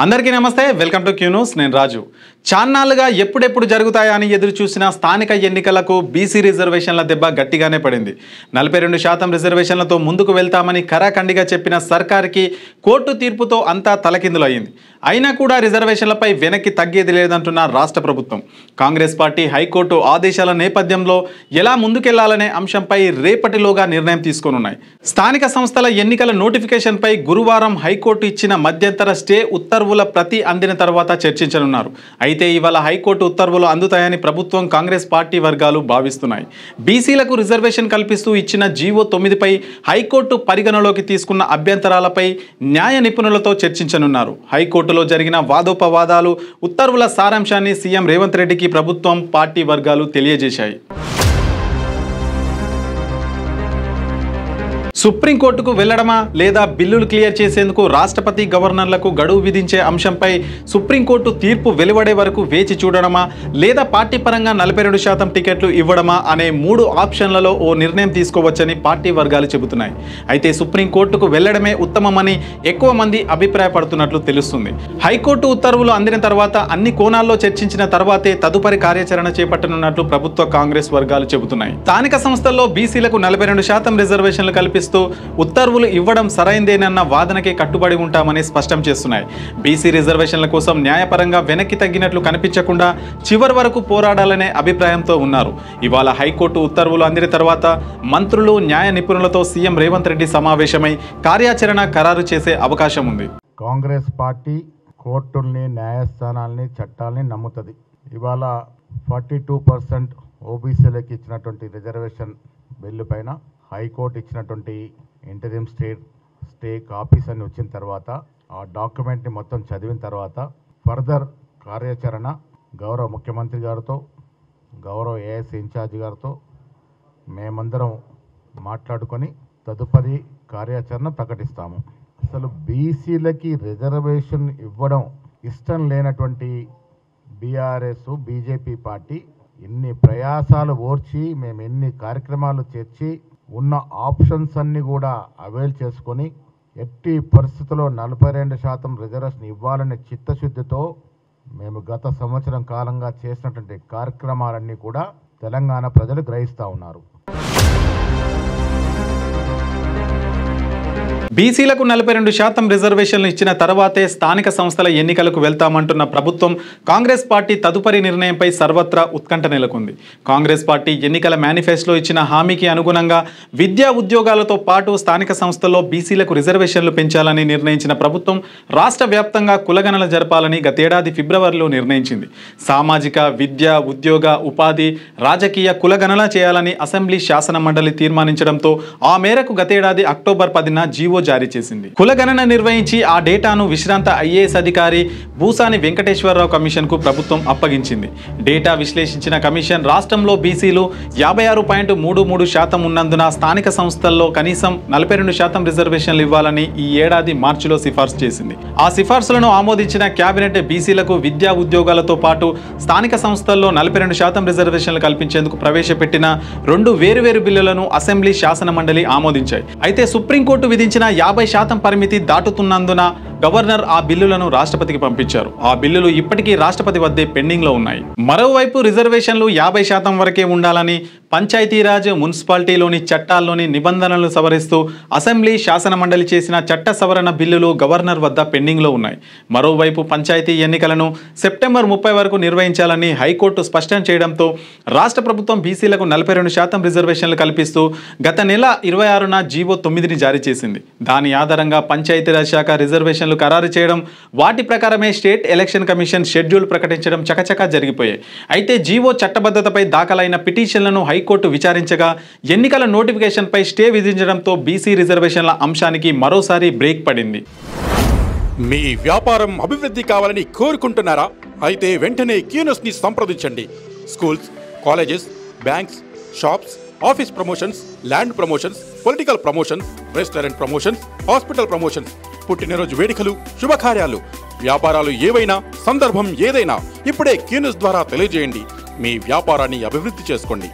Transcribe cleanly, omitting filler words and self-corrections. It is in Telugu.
అందరికీ నమస్తే వెల్కమ్ టు క్యూ న్యూస్ నేను రాజు చాన్నాళ్ళుగా ఎప్పుడెప్పుడు జరుగుతాయా అని ఎదురు చూసిన స్థానిక ఎన్నికలకు బీసీ రిజర్వేషన్ల దెబ్బ గట్టిగానే పడింది 42% రిజర్వేషన్లతో ముందుకు వెళ్తామని కరాఖండిగా చెప్పిన సర్కార్కి కోర్టు తీర్పుతో అంతా తలకిందులయ్యింది అయినా కూడా రిజర్వేషన్లపై వెనక్కి తగ్గేది లేదంటున్న రాష్ట్ర ప్రభుత్వం కాంగ్రెస్ పార్టీ హైకోర్టు ఆదేశాల నేపథ్యంలో ఎలా ముందుకెళ్లాలనే అంశంపై రేపటిలోగా నిర్ణయం తీసుకోనున్నాయి స్థానిక సంస్థల ఎన్నికల నోటిఫికేషన్పై గురువారం హైకోర్టు ఇచ్చిన మధ్యంతర స్టే ఉత్తర్వుల ప్రతి అందిన తర్వాత చర్చించనున్నారు అయితే ఇవాళ హైకోర్టు ఉత్తర్వులు అందుతాయని ప్రభుత్వం కాంగ్రెస్ పార్టీ వర్గాలు భావిస్తున్నాయి బీసీలకు రిజర్వేషన్ కల్పిస్తూ ఇచ్చిన జీవో 9పై హైకోర్టు పరిగణలోకి తీసుకున్న అభ్యంతరాలపై న్యాయ నిపుణులతో చర్చించనున్నారు హైకోర్టులో జరిగిన వాదోపవాదాలు ఉత్తర్వుల సారాంశాన్ని సీఎం రేవంత్ రెడ్డికి ప్రభుత్వం పార్టీ వర్గాలు తెలియజేశాయి సుప్రీంకోర్టుకు వెళ్లడమా లేదా బిల్లులు క్లియర్ చేసేందుకు రాష్ట్రపతి గవర్నర్లకు గడువు విధించే అంశంపై సుప్రీంకోర్టు తీర్పు వెలువడే వరకు వేచి చూడడమా లేదా పార్టీ పరంగా 42% టికెట్లు ఇవ్వడమా అనే 3 ఆప్షన్లలో ఓ నిర్ణయం తీసుకోవచ్చని పార్టీ వర్గాలు చెబుతున్నాయి అయితే సుప్రీంకోర్టుకు వెళ్లడమే ఉత్తమమని ఎక్కువ మంది అభిప్రాయపడుతున్నట్లు తెలుస్తుంది హైకోర్టు ఉత్తర్వులు అందిన తర్వాత అన్ని కోణాల్లో చర్చించిన తర్వాతే తదుపరి కార్యాచరణ చేపట్టనున్నట్లు ప్రభుత్వ కాంగ్రెస్ వర్గాలు చెబుతున్నాయి స్థానిక సంస్థల్లో బీసీలకు 42% రిజర్వేషన్లు కల్పిస్తూ ఉత్తర్వులు ఇవ్వడం సరైందేనన్న వాదనకే కట్టుబడి ఉంటామని స్పష్టం చేస్తున్నాయి బీసీ రిజర్వేషన్ల కోసం న్యాయపరంగా వెనక్కి తగ్గినట్లు కనిపించకుండా చివరి వరకు పోరాడాలనే అభిప్రాయంతో ఉన్నారు ఇవాళ హైకోర్టు ఉత్తర్వులు అందిన తర్వాత మంత్రులు న్యాయ నిపుణులతో సీఎం రేవంత్ రెడ్డి సమావేశమై కార్యాచరణ ఖరారు చేసే అవకాశం ఉంది కాంగ్రెస్ పార్టీ కోర్టుల్ని న్యాయస్థానాల్ని చట్టాల్ని నమ్ముతుంది ఇవాళ 42% ఓబీసీలకు ఇచ్చినటువంటి రిజర్వేషన్ బిల్లు పైన హైకోర్టు ఇచ్చినటువంటి ఇంటరిమ్ స్టే కాపీస్ అని వచ్చిన తర్వాత ఆ డాక్యుమెంట్ని మొత్తం చదివిన తర్వాత ఫర్దర్ కార్యాచరణ గౌరవ ముఖ్యమంత్రి గారితో గౌరవ ఏఎస్ ఇన్ఛార్జ్ గారితో మేమందరం మాట్లాడుకొని తదుపరి కార్యాచరణ ప్రకటిస్తాము అసలు బీసీలకి రిజర్వేషన్ ఇవ్వడం ఇష్టం లేనటువంటి బీఆర్ఎస్ బీజేపీ పార్టీ ఇన్ని ప్రయాసాలు ఓర్చి మేము ఎన్ని కార్యక్రమాలు చేర్చి ఉన్న ఆప్షన్స్ అన్నీ కూడా అవైల్ చేసుకొని ఎట్టి పరిస్థితుల్లో 42% రిజర్వేషన్ ఇవ్వాలనే చిత్తశుద్ధితో మేము గత సంవత్సరం కాలంగా చేసినటువంటి కార్యక్రమాలన్నీ కూడా తెలంగాణ ప్రజలు గ్రహిస్తూ ఉన్నారు బీసీలకు 42% రిజర్వేషన్లు ఇచ్చిన తర్వాతే స్థానిక సంస్థల ఎన్నికలకు వెళ్తామంటున్న ప్రభుత్వం కాంగ్రెస్ పార్టీ తదుపరి నిర్ణయంపై సర్వత్రా ఉత్కంఠ నెలకొంది కాంగ్రెస్ పార్టీ ఎన్నికల మేనిఫెస్టోలో ఇచ్చిన హామీకి అనుగుణంగా విద్యా ఉద్యోగాలతో పాటు స్థానిక సంస్థల్లో బీసీలకు రిజర్వేషన్లు పెంచాలని నిర్ణయించిన ప్రభుత్వం రాష్ట్ర వ్యాప్తంగా కులగణన జరపాలని గతేడాది ఫిబ్రవరిలో నిర్ణయించింది సామాజిక విద్య ఉద్యోగ ఉపాధి రాజకీయ కులగణన చేయాలని అసెంబ్లీ శాసన మండలి తీర్మానించడంతో ఆ మేరకు గతేడాది అక్టోబర్ 10న జీవో జారీ చేసింది కులగణన నిర్వహించి ఆ డేటాను విశ్రాంత ఐఏఎస్ అధికారి భూసాని వెంకటేశ్వరరావు కమిషన్ కు ప్రభుత్వం అప్పగించింది డేటా విశ్లేషించిన కమిషన్ రాష్ట్రంలో బీసీలు 56.33% ఉన్నందున స్థానిక సంస్థల్లో కనీసం 42% రిజర్వేషన్లు ఇవ్వాలని ఈ ఏడాది మార్చిలో సిఫార్సు చేసింది ఆ సిఫార్సులను ఆమోదించిన కేబినెట్ బీసీలకు విద్యా ఉద్యోగాలతో పాటు స్థానిక సంస్థల్లో 42% రిజర్వేషన్లు కల్పించేందుకు ప్రవేశపెట్టిన 2 వేరువేరు బిల్లులను అసెంబ్లీ శాసన మండలి ఆమోదించాయి అయితే సుప్రీంకోర్టు విధించిన 50% పరిమితి దాటుతున్నందున గవర్నర్ ఆ బిల్లులను రాష్ట్రపతికి పంపించారు ఆ బిల్లులు ఇప్పటికీ రాష్ట్రపతి వద్దే పెండింగ్ లో ఉన్నాయి మరోవైపు రిజర్వేషన్లు 50% వరకే ఉండాలని పంచాయతీరాజ్ మున్సిపాలిటీలోని చట్టాల్లోని నిబంధనలు సవరిస్తూ అసెంబ్లీ శాసన మండలి చేసిన చట్ట సవరణ బిల్లులు గవర్నర్ వద్ద పెండింగ్ లో ఉన్నాయి మరోవైపు పంచాయతీ ఎన్నికలను సెప్టెంబర్ 30 వరకు నిర్వహించాలని హైకోర్టు స్పష్టం చేయడంతో రాష్ట్ర ప్రభుత్వం బీసీలకు 42% రిజర్వేషన్లు కల్పిస్తూ గత నెల 26న జీవో 9ని జారీ చేసింది దాని ఆధారంగా పంచాయతీరాజ్ శాఖ రిజర్వేషన్లు ఖరారు చేయడం వాటి ప్రకారమే స్టేట్ ఎలక్షన్ కమిషన్ షెడ్యూల్ ప్రకటించడం చకచకా జరిగిపోయాయి అయితే జీవో చట్టబద్ధతపై దాఖలైన పిటిషన్లను హైకోర్టు విచారించగా ఎన్నికల నోటిఫికేషన్పై స్టే విధించడంతో బీసీ రిజర్వేషన్ల అంశానికి మరోసారి బ్రేక్ పడింది మీ వ్యాపారం అభివృద్ధి కావాలని కోరుకుంటున్నారా అయితే వెంటనే క్యూ న్యూస్ ని సంప్రదించండి schools colleges banks shops office promotions land promotions political promotions restaurant promotions hospital promotions పుట్టినరోజు వేడుకలు శుభకార్యాలు వ్యాపారాలు ఏవైనా సందర్భం ఏదైనా ఇప్పుడే క్యూ న్యూస్ ద్వారా తెలియజేయండి మీ వ్యాపారాన్ని అభివృద్ధి చేసుకోండి